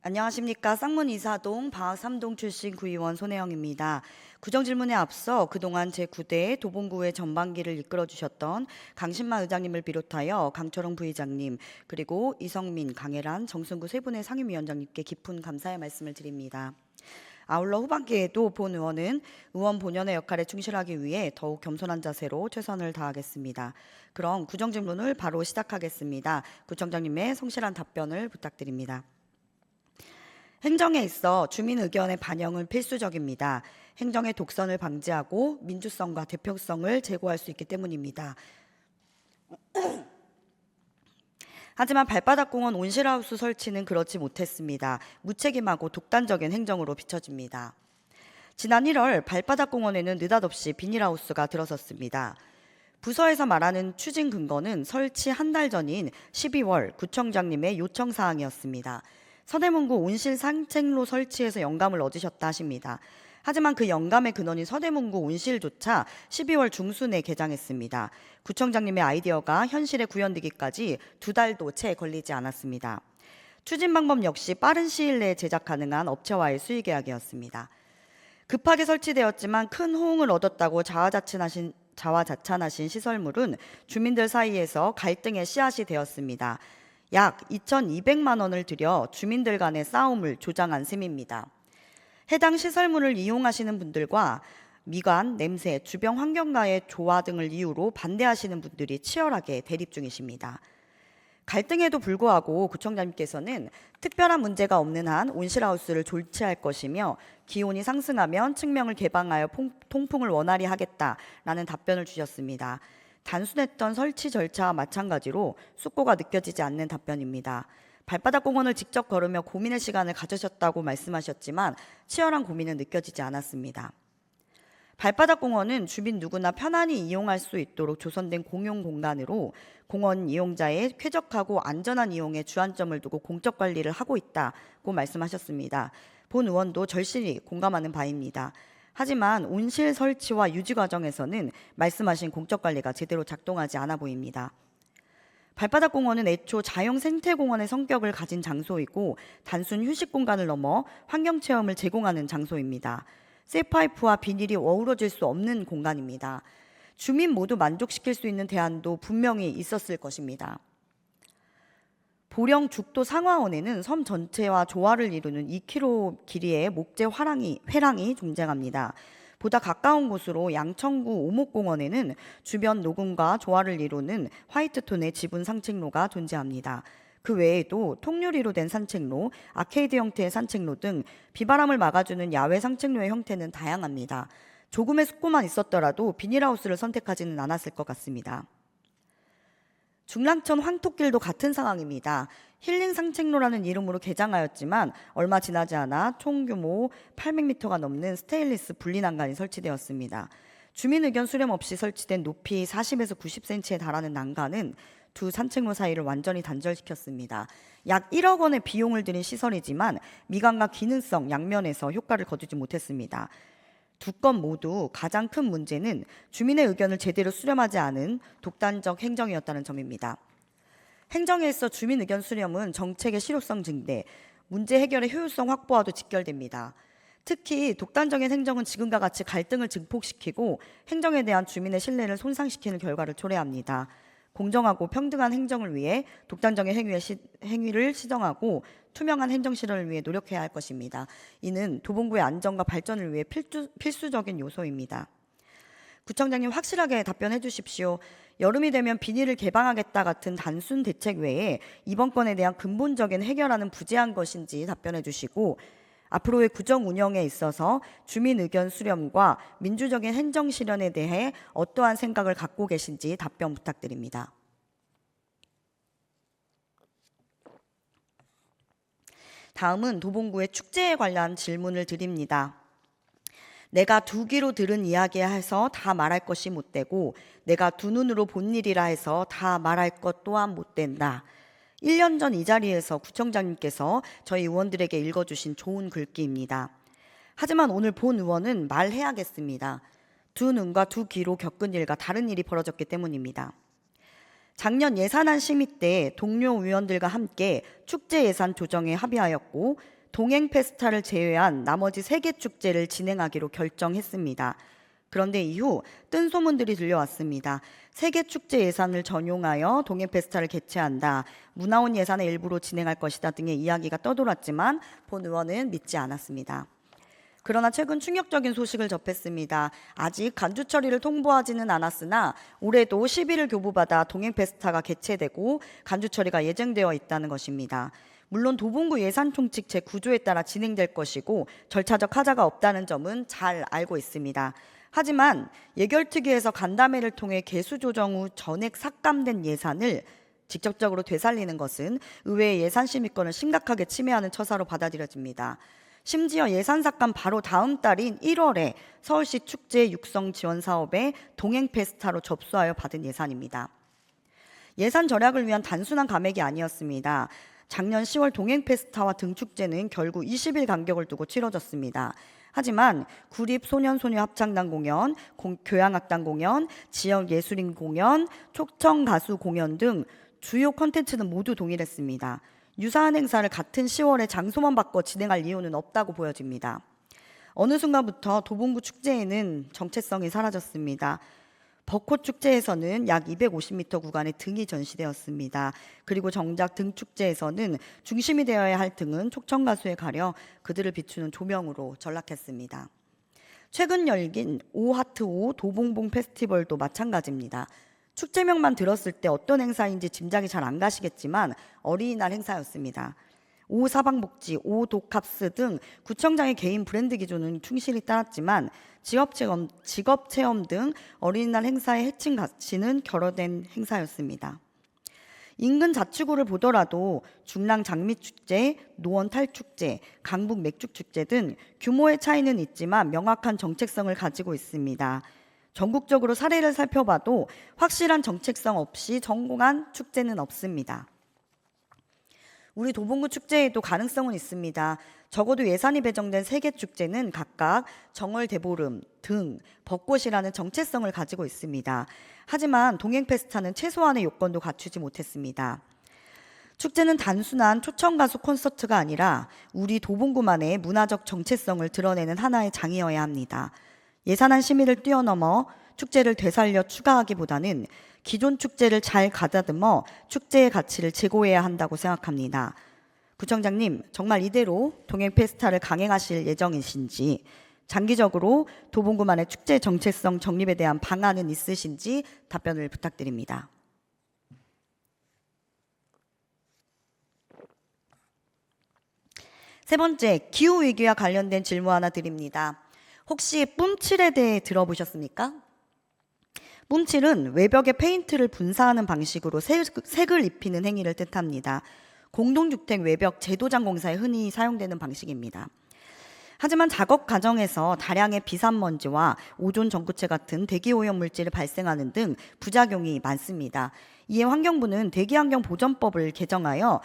안녕하십니까. 쌍문 이사동 방학 3동 출신 구의원 손혜영입니다. 구정질문에 앞서 그동안 제9대 도봉구의 전반기를 이끌어주셨던 강신만 의장님을 비롯하여 강철웅 부의장님, 그리고 이성민, 강혜란, 정승구 세 분의 상임위원장님께 깊은 감사의 말씀을 드립니다. 아울러 후반기에도 본 의원은 의원 본연의 역할에 충실하기 위해 더욱 겸손한 자세로 최선을 다하겠습니다. 그럼 구정질문을 바로 시작하겠습니다. 구청장님의 성실한 답변을 부탁드립니다. 행정에 있어 주민 의견의 반영은 필수적입니다. 행정의 독선을 방지하고 민주성과 대표성을 제고할 수 있기 때문입니다. 하지만 발바닥공원 온실하우스 설치는 그렇지 못했습니다. 무책임하고 독단적인 행정으로 비춰집니다. 지난 1월 발바닥공원에는 느닷없이 비닐하우스가 들어섰습니다. 부서에서 말하는 추진 근거는 설치 한 달 전인 12월 구청장님의 요청 사항이었습니다. 서대문구 온실 산책로 설치에서 영감을 얻으셨다 하십니다. 하지만 그 영감의 근원인 서대문구 온실조차 12월 중순에 개장했습니다. 구청장님의 아이디어가 현실에 구현되기까지 2달도 채 걸리지 않았습니다. 추진 방법 역시 빠른 시일 내에 제작 가능한 업체와의 수의계약이었습니다. 급하게 설치되었지만 큰 호응을 얻었다고 자화자찬하신 시설물은 주민들 사이에서 갈등의 씨앗이 되었습니다. 약 2,200만 원을 들여 주민들 간의 싸움을 조장한 셈입니다. 해당 시설물을 이용하시는 분들과 미관, 냄새, 주변 환경과의 조화 등을 이유로 반대하시는 분들이 치열하게 대립 중이십니다. 갈등에도 불구하고 구청장님께서는 특별한 문제가 없는 한 온실하우스를 졸치할 것이며 기온이 상승하면 측면을 개방하여 통풍을 원활히 하겠다라는 답변을 주셨습니다. 단순했던 설치 절차와 마찬가지로 숙고가 느껴지지 않는 답변입니다. 발바닥 공원을 직접 걸으며 고민의 시간을 가지셨다고 말씀하셨지만 치열한 고민은 느껴지지 않았습니다. 발바닥 공원은 주민 누구나 편안히 이용할 수 있도록 조성된 공용 공간으로 공원 이용자의 쾌적하고 안전한 이용에 주안점을 두고 공적 관리를 하고 있다고 말씀하셨습니다. 본 의원도 절실히 공감하는 바입니다. 하지만 온실 설치와 유지 과정에서는 말씀하신 공적 관리가 제대로 작동하지 않아 보입니다. 발바닥 공원은 애초 자연 생태 공원의 성격을 가진 장소이고 단순 휴식 공간을 넘어 환경 체험을 제공하는 장소입니다. 쇠파이프와 비닐이 어우러질 수 없는 공간입니다. 주민 모두 만족시킬 수 있는 대안도 분명히 있었을 것입니다. 보령 죽도 상화원에는 섬 전체와 조화를 이루는 2km 길이의 목재 회랑이 존재합니다. 보다 가까운 곳으로 양천구 오목공원에는 주변 녹음과 조화를 이루는 화이트톤의 지분 산책로가 존재합니다. 그 외에도 통유리로 된 산책로, 아케이드 형태의 산책로 등 비바람을 막아주는 야외 산책로의 형태는 다양합니다. 조금의 숙고만 있었더라도 비닐하우스를 선택하지는 않았을 것 같습니다. 중랑천 황토길도 같은 상황입니다. 힐링 산책로라는 이름으로 개장하였지만 얼마 지나지 않아 총 규모 800m가 넘는 스테인리스 분리난간이 설치되었습니다. 주민 의견 수렴 없이 설치된 높이 40에서 90cm에 달하는 난간은 두 산책로 사이를 완전히 단절시켰습니다. 약 1억 원의 비용을 들인 시설이지만 미관과 기능성 양면에서 효과를 거두지 못했습니다. 두 건 모두 가장 큰 문제는 주민의 의견을 제대로 수렴하지 않은 독단적 행정이었다는 점입니다. 행정에 있어 주민 의견 수렴은 정책의 실효성 증대, 문제 해결의 효율성 확보와도 직결됩니다. 특히 독단적인 행정은 지금과 같이 갈등을 증폭시키고 행정에 대한 주민의 신뢰를 손상시키는 결과를 초래합니다. 공정하고 평등한 행정을 위해 독단적인 행위를 시정하고 투명한 행정 실현을 위해 노력해야 할 것입니다. 이는 도봉구의 안전과 발전을 위해 필수적인 요소입니다. 구청장님 확실하게 답변해 주십시오. 여름이 되면 비닐을 개방하겠다 같은 단순 대책 외에 이번 건에 대한 근본적인 해결안은 부재한 것인지 답변해 주시고 앞으로의 구정 운영에 있어서 주민 의견 수렴과 민주적인 행정 실현에 대해 어떠한 생각을 갖고 계신지 답변 부탁드립니다. 다음은 도봉구의 축제에 관한 질문을 드립니다. 내가 두 귀로 들은 이야기야 해서 다 말할 것이 못되고 내가 두 눈으로 본 일이라 해서 다 말할 것 또한 못된다. 1년 전 이 자리에서 구청장님께서 저희 의원들에게 읽어주신 좋은 글귀입니다. 하지만 오늘 본 의원은 말해야겠습니다. 두 눈과 두 귀로 겪은 일과 다른 일이 벌어졌기 때문입니다. 작년 예산안 심의 때 동료 의원들과 함께 축제 예산 조정에 합의하였고 동행 페스타를 제외한 나머지 3개 축제를 진행하기로 결정했습니다. 그런데 이후 뜬 소문들이 들려왔습니다. 3개 축제 예산을 전용하여 동행 페스타를 개최한다. 문화원 예산의 일부로 진행할 것이다 등의 이야기가 떠돌았지만 본 의원은 믿지 않았습니다. 그러나 최근 충격적인 소식을 접했습니다. 아직 간주 처리를 통보하지는 않았으나 올해도 11일 교부받아 동행 페스타가 개최되고 간주 처리가 예정되어 있다는 것입니다. 물론 도봉구 예산총칙 제9조에 따라 진행될 것이고 절차적 하자가 없다는 점은 잘 알고 있습니다. 하지만 예결특위에서 간담회를 통해 개수 조정 후 전액 삭감된 예산을 직접적으로 되살리는 것은 의회의 예산 심의권을 심각하게 침해하는 처사로 받아들여집니다. 심지어 예산 삭감 바로 다음 달인 1월에 서울시 축제 육성 지원 사업에 동행 페스타로 접수하여 받은 예산입니다. 예산 절약을 위한 단순한 감액이 아니었습니다. 작년 10월 동행 페스타와 등축제는 결국 20일 간격을 두고 치러졌습니다. 하지만 구립 소년소녀 합창단 공연, 교향악단 공연, 지역 예술인 공연, 초청 가수 공연 등 주요 콘텐츠는 모두 동일했습니다. 유사한 행사를 같은 10월에 장소만 바꿔 진행할 이유는 없다고 보여집니다. 어느 순간부터 도봉구 축제에는 정체성이 사라졌습니다. 벚꽃 축제에서는 약 250m 구간의 등이 전시되었습니다. 그리고 정작 등 축제에서는 중심이 되어야 할 등은 촉청 가수에 가려 그들을 비추는 조명으로 전락했습니다. 최근 열린 5하트5 도봉봉 페스티벌도 마찬가지입니다. 축제명만 들었을 때 어떤 행사인지 짐작이 잘 안 가시겠지만 어린이날 행사였습니다. 5 사방복지, 5 독합스 등 구청장의 개인 브랜드 기준은 충실히 따랐지만 직업체험 등 어린이날 행사의 해칭 가치는 결여된 행사였습니다. 인근 자치구를 보더라도 중랑 장미축제, 노원 탈축제, 강북 맥주축제 등 규모의 차이는 있지만 명확한 정책성을 가지고 있습니다. 전국적으로 사례를 살펴봐도 확실한 정책성 없이 성공한 축제는 없습니다. 우리 도봉구 축제에도 가능성은 있습니다. 적어도 예산이 배정된 3개 축제는 각각 정월 대보름, 등, 벚꽃이라는 정체성을 가지고 있습니다. 하지만 동행 페스타는 최소한의 요건도 갖추지 못했습니다. 축제는 단순한 초청 가수 콘서트가 아니라 우리 도봉구만의 문화적 정체성을 드러내는 하나의 장이어야 합니다. 예산안 심의를 뛰어넘어 축제를 되살려 추가하기보다는 기존 축제를 잘 가다듬어 축제의 가치를 제고해야 한다고 생각합니다. 구청장님, 정말 이대로 동행 페스타를 강행하실 예정이신지, 장기적으로 도봉구만의 축제 정체성 정립에 대한 방안은 있으신지 답변을 부탁드립니다. 세 번째, 기후위기와 관련된 질문 하나 드립니다. 혹시 뿜칠에 대해 들어보셨습니까? 뿜칠은 외벽에 페인트를 분사하는 방식으로 색을 입히는 행위를 뜻합니다. 공동주택 외벽 재도장 공사에 흔히 사용되는 방식입니다. 하지만 작업 과정에서 다량의 비산먼지와 오존 전구체 같은 대기오염 물질이 발생하는 등 부작용이 많습니다. 이에 환경부는 대기환경보전법을 개정하여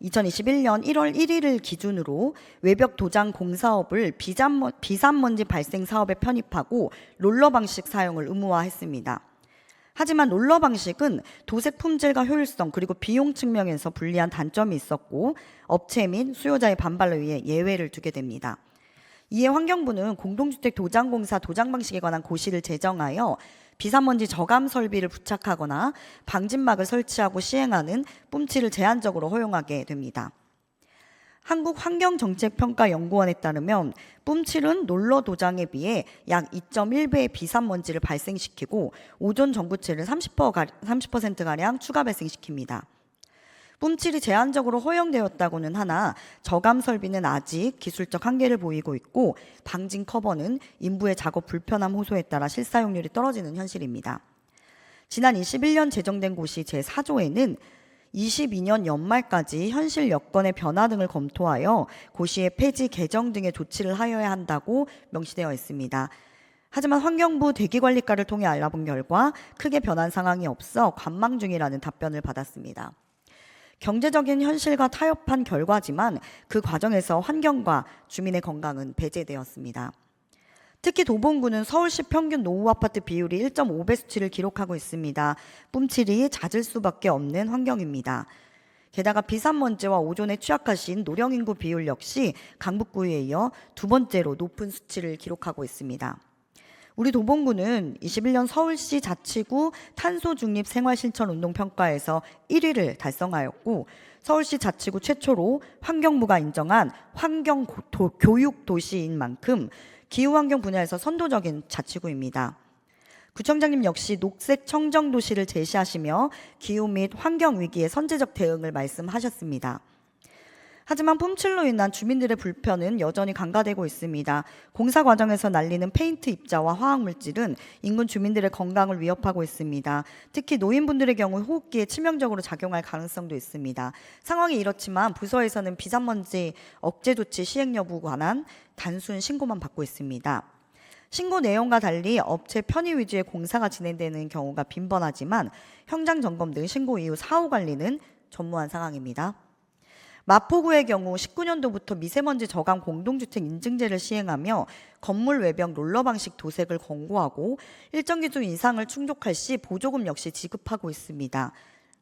2021년 1월 1일을 기준으로 외벽 도장 공사업을 비산먼지 발생 사업에 편입하고 롤러 방식 사용을 의무화했습니다. 하지만 롤러 방식은 도색 품질과 효율성 그리고 비용 측면에서 불리한 단점이 있었고 업체 및 수요자의 반발로 의해 예외를 두게 됩니다. 이에 환경부는 공동주택 도장공사 도장 방식에 관한 고시를 제정하여 비산먼지 저감 설비를 부착하거나 방진막을 설치하고 시행하는 뿜칠을 제한적으로 허용하게 됩니다. 한국환경정책평가연구원에 따르면 뿜칠은 롤러 도장에 비해 약 2.1배의 비산먼지를 발생시키고 오존 전구체를 30%가량 추가 발생시킵니다. 뿜칠이 제한적으로 허용되었다고는 하나 저감 설비는 아직 기술적 한계를 보이고 있고 방진 커버는 인부의 작업 불편함 호소에 따라 실사용률이 떨어지는 현실입니다. 지난 21년 제정된 고시 제4조에는 22년 연말까지 현실 여건의 변화 등을 검토하여 고시의 폐지 개정 등의 조치를 하여야 한다고 명시되어 있습니다. 하지만 환경부 대기관리과를 통해 알아본 결과 크게 변한 상황이 없어 관망 중이라는 답변을 받았습니다. 경제적인 현실과 타협한 결과지만 그 과정에서 환경과 주민의 건강은 배제되었습니다. 특히 도봉구는 서울시 평균 노후 아파트 비율이 1.5배 수치를 기록하고 있습니다. 뿜칠이 잦을 수밖에 없는 환경입니다. 게다가 비산먼지와 오존에 취약하신 노령인구 비율 역시 강북구에 이어 두 번째로 높은 수치를 기록하고 있습니다. 우리 도봉구는 21년 서울시 자치구 탄소 중립 생활실천 운동 평가에서 1위를 달성하였고 서울시 자치구 최초로 환경부가 인정한 환경 교육 도시인 만큼 기후환경 분야에서 선도적인 자치구입니다. 구청장님 역시 녹색 청정 도시를 제시하시며 기후 및 환경 위기에 선제적 대응을 말씀하셨습니다. 하지만 뿜칠로 인한 주민들의 불편은 여전히 간과되고 있습니다. 공사 과정에서 날리는 페인트 입자와 화학물질은 인근 주민들의 건강을 위협하고 있습니다. 특히 노인분들의 경우 호흡기에 치명적으로 작용할 가능성도 있습니다. 상황이 이렇지만 부서에서는 비산먼지 억제 조치 시행 여부 관한 단순 신고만 받고 있습니다. 신고 내용과 달리 업체 편의 위주의 공사가 진행되는 경우가 빈번하지만 현장 점검 등 신고 이후 사후 관리는 전무한 상황입니다. 마포구의 경우 19년도부터 미세먼지 저감 공동주택 인증제를 시행하며 건물 외벽 롤러 방식 도색을 권고하고 일정 기준 이상을 충족할 시 보조금 역시 지급하고 있습니다.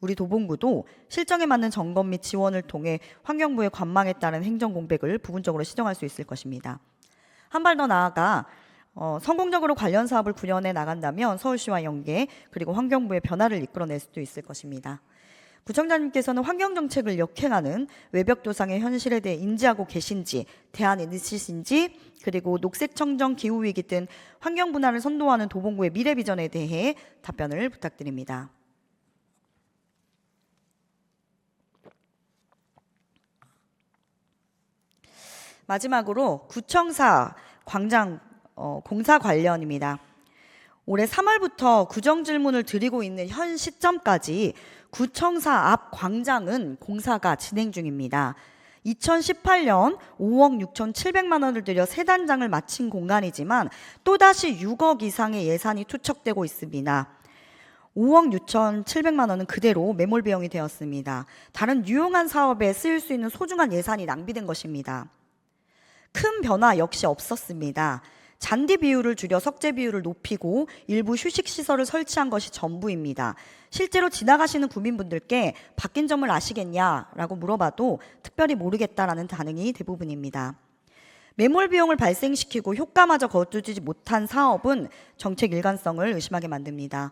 우리 도봉구도 실정에 맞는 점검 및 지원을 통해 환경부의 관망에 따른 행정 공백을 부분적으로 시정할 수 있을 것입니다. 한 발 더 나아가 성공적으로 관련 사업을 구현해 나간다면 서울시와 연계 그리고 환경부의 변화를 이끌어낼 수도 있을 것입니다. 구청장님께서는 환경정책을 역행하는 외벽도상의 현실에 대해 인지하고 계신지, 대안이 있으신지, 그리고 녹색청정 기후위기 등 환경분야를 선도하는 도봉구의 미래 비전에 대해 답변을 부탁드립니다. 마지막으로 구청사 광장 공사 관련입니다. 올해 3월부터 구정 질문을 드리고 있는 현 시점까지 구청사 앞 광장은 공사가 진행 중입니다. 2018년 5억 6,700만 원을 들여 세 단장을 마친 공간이지만 또다시 6억 이상의 예산이 투척되고 있습니다. 5억 6,700만 원은 그대로 매몰 비용이 되었습니다. 다른 유용한 사업에 쓰일 수 있는 소중한 예산이 낭비된 것입니다. 큰 변화 역시 없었습니다. 잔디 비율을 줄여 석재 비율을 높이고 일부 휴식시설을 설치한 것이 전부입니다. 실제로 지나가시는 구민분들께 바뀐 점을 아시겠냐라고 물어봐도 특별히 모르겠다라는 반응이 대부분입니다. 매몰 비용을 발생시키고 효과마저 거두지 못한 사업은 정책 일관성을 의심하게 만듭니다.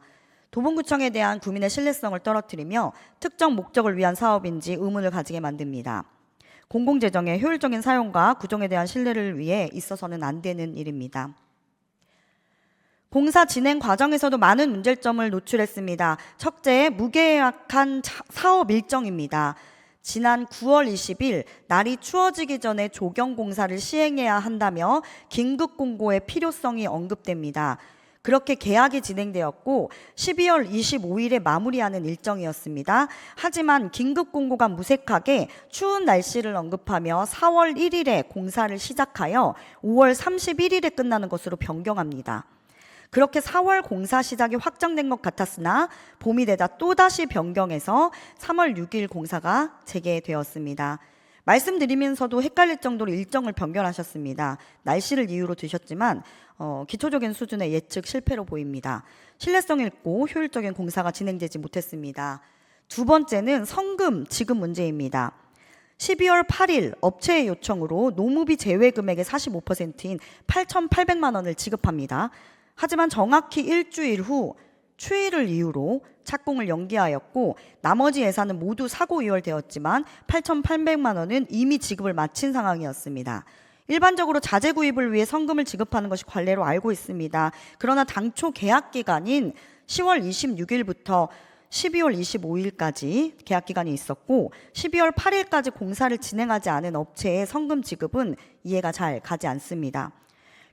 도봉구청에 대한 구민의 신뢰성을 떨어뜨리며 특정 목적을 위한 사업인지 의문을 가지게 만듭니다. 공공재정의 효율적인 사용과 구정에 대한 신뢰를 위해 있어서는 안 되는 일입니다. 공사 진행 과정에서도 많은 문제점을 노출했습니다. 첫째, 무계약한 사업 일정입니다. 지난 9월 20일 날이 추워지기 전에 조경 공사를 시행해야 한다며 긴급 공고의 필요성이 언급됩니다. 그렇게 계약이 진행되었고 12월 25일에 마무리하는 일정이었습니다. 하지만 긴급 공고가 무색하게 추운 날씨를 언급하며 4월 1일에 공사를 시작하여 5월 31일에 끝나는 것으로 변경합니다. 그렇게 4월 공사 시작이 확정된 것 같았으나 봄이 되다 또다시 변경해서 3월 6일 공사가 재개되었습니다. 말씀드리면서도 헷갈릴 정도로 일정을 변경하셨습니다. 날씨를 이유로 두셨지만 기초적인 수준의 예측 실패로 보입니다. 신뢰성 있고 효율적인 공사가 진행되지 못했습니다. 두 번째는 성금 지급 문제입니다. 12월 8일 업체의 요청으로 노무비 제외 금액의 45%인 8,800만 원을 지급합니다. 하지만 정확히 일주일 후 추위를 이유로 착공을 연기하였고 나머지 예산은 모두 사고 이월되었지만 8,800만 원은 이미 지급을 마친 상황이었습니다. 일반적으로 자재 구입을 위해 성금을 지급하는 것이 관례로 알고 있습니다. 그러나 당초 계약 기간인 10월 26일부터 12월 25일까지 계약 기간이 있었고 12월 8일까지 공사를 진행하지 않은 업체의 성금 지급은 이해가 잘 가지 않습니다.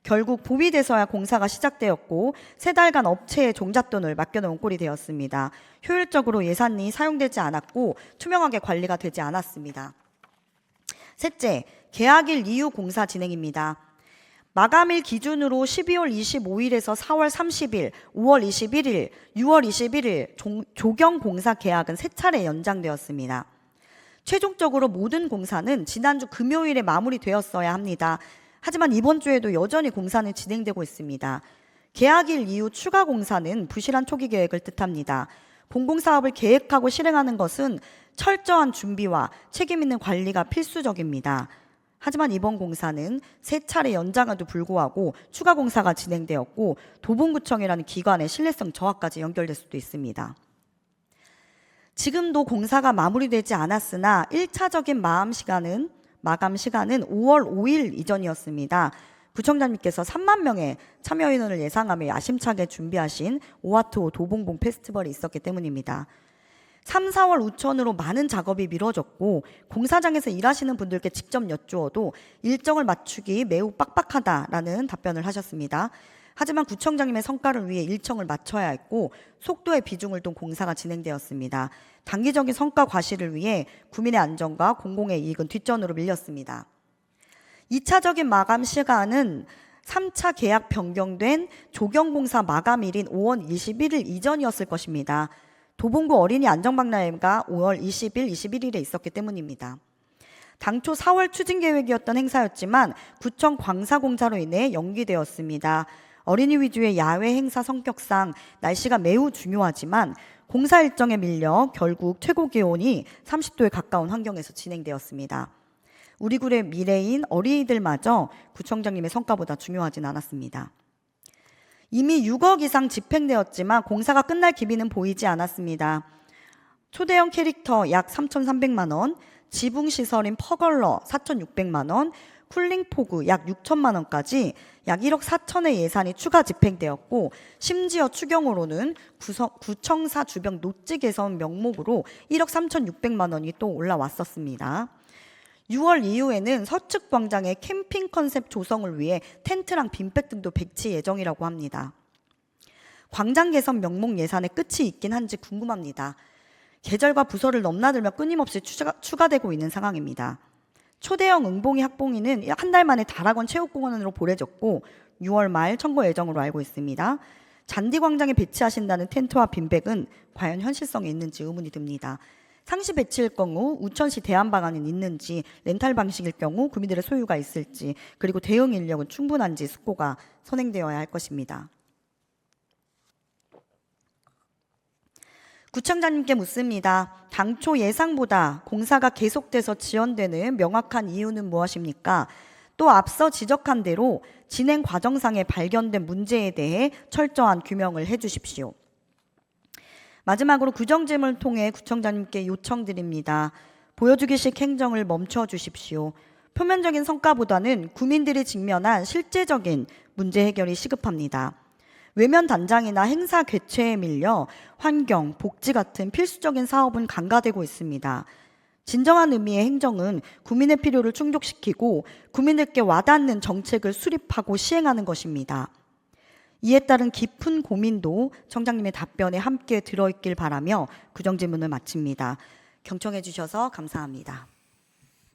결국 봄이 돼서야 공사가 시작되었고 3달간 업체에 종잣돈을 맡겨놓은 꼴이 되었습니다. 효율적으로 예산이 사용되지 않았고 투명하게 관리가 되지 않았습니다. 셋째, 계약일 이후 공사 진행입니다. 마감일 기준으로 12월 25일에서 4월 30일, 5월 21일, 6월 21일 조경 공사 계약은 3차례 연장되었습니다. 최종적으로 모든 공사는 지난주 금요일에 마무리되었어야 합니다. 하지만 이번 주에도 여전히 공사는 진행되고 있습니다. 계약일 이후 추가 공사는 부실한 초기 계획을 뜻합니다. 공공사업을 계획하고 실행하는 것은 철저한 준비와 책임 있는 관리가 필수적입니다. 하지만 이번 공사는 3차례 연장에도 불구하고 추가 공사가 진행되었고 도봉구청이라는 기관의 신뢰성 저하까지 연결될 수도 있습니다. 지금도 공사가 마무리되지 않았으나 1차적인 마감 시간은 5월 5일 이전이었습니다. 구청장님께서 3만 명의 참여 인원을 예상하며 야심차게 준비하신 오하트오 도봉봉 페스티벌이 있었기 때문입니다. 3, 4월 우천으로 많은 작업이 미뤄졌고 공사장에서 일하시는 분들께 직접 여쭈어도 일정을 맞추기 매우 빡빡하다라는 답변을 하셨습니다. 하지만 구청장님의 성과를 위해 일정을 맞춰야 했고 속도의 비중을 둔 공사가 진행되었습니다. 단기적인 성과 과실을 위해 구민의 안전과 공공의 이익은 뒷전으로 밀렸습니다. 2차적인 마감 시간은 3차 계약 변경된 조경공사 마감일인 5월 21일 이전이었을 것입니다. 도봉구 어린이 안전박람회가 5월 20일, 21일에 있었기 때문입니다. 당초 4월 추진 계획이었던 행사였지만 구청 광사 공사로 인해 연기되었습니다. 어린이 위주의 야외 행사 성격상 날씨가 매우 중요하지만 공사 일정에 밀려 결국 최고 기온이 30도에 가까운 환경에서 진행되었습니다. 우리 굴의 미래인 어린이들마저 구청장님의 성과보다 중요하진 않았습니다. 이미 6억 이상 집행되었지만 공사가 끝날 기미는 보이지 않았습니다. 초대형 캐릭터 약 3,300만 원, 지붕시설인 퍼걸러 4,600만 원, 쿨링포구 약 6천만 원까지 약 1억 4천의 예산이 추가 집행되었고 심지어 추경으로는 구청사 주변 녹지 개선 명목으로 1억 3,600만 원이 또 올라왔었습니다. 6월 이후에는 서측 광장의 캠핑 컨셉 조성을 위해 텐트랑 빈백 등도 배치 예정이라고 합니다. 광장 개선 명목 예산의 끝이 있긴 한지 궁금합니다. 계절과 부서를 넘나들며 끊임없이 추가되고 있는 상황입니다. 초대형 응봉이 학봉위는 한 달 만에 다락원 체육공원으로 보내졌고 6월 말 청구 예정으로 알고 있습니다. 잔디광장에 배치하신다는 텐트와 빈백은 과연 현실성이 있는지 의문이 듭니다. 상시 배치일 경우 우천시 대안 방안은 있는지, 렌탈 방식일 경우 구민들의 소유가 있을지, 그리고 대응 인력은 충분한지 숙고가 선행되어야 할 것입니다. 구청장님께 묻습니다. 당초 예상보다 공사가 계속돼서 지연되는 명확한 이유는 무엇입니까? 또 앞서 지적한 대로 진행 과정상에 발견된 문제에 대해 철저한 규명을 해주십시오. 마지막으로 구정질문을 통해 구청장님께 요청드립니다. 보여주기식 행정을 멈춰주십시오. 표면적인 성과보다는 구민들이 직면한 실제적인 문제 해결이 시급합니다. 외면 단장이나 행사 개최에 밀려 환경, 복지 같은 필수적인 사업은 간과되고 있습니다. 진정한 의미의 행정은 구민의 필요를 충족시키고 구민들께 와닿는 정책을 수립하고 시행하는 것입니다. 이에 따른 깊은 고민도 청장님의 답변에 함께 들어있길 바라며 구정질문을 마칩니다. 경청해 주셔서 감사합니다.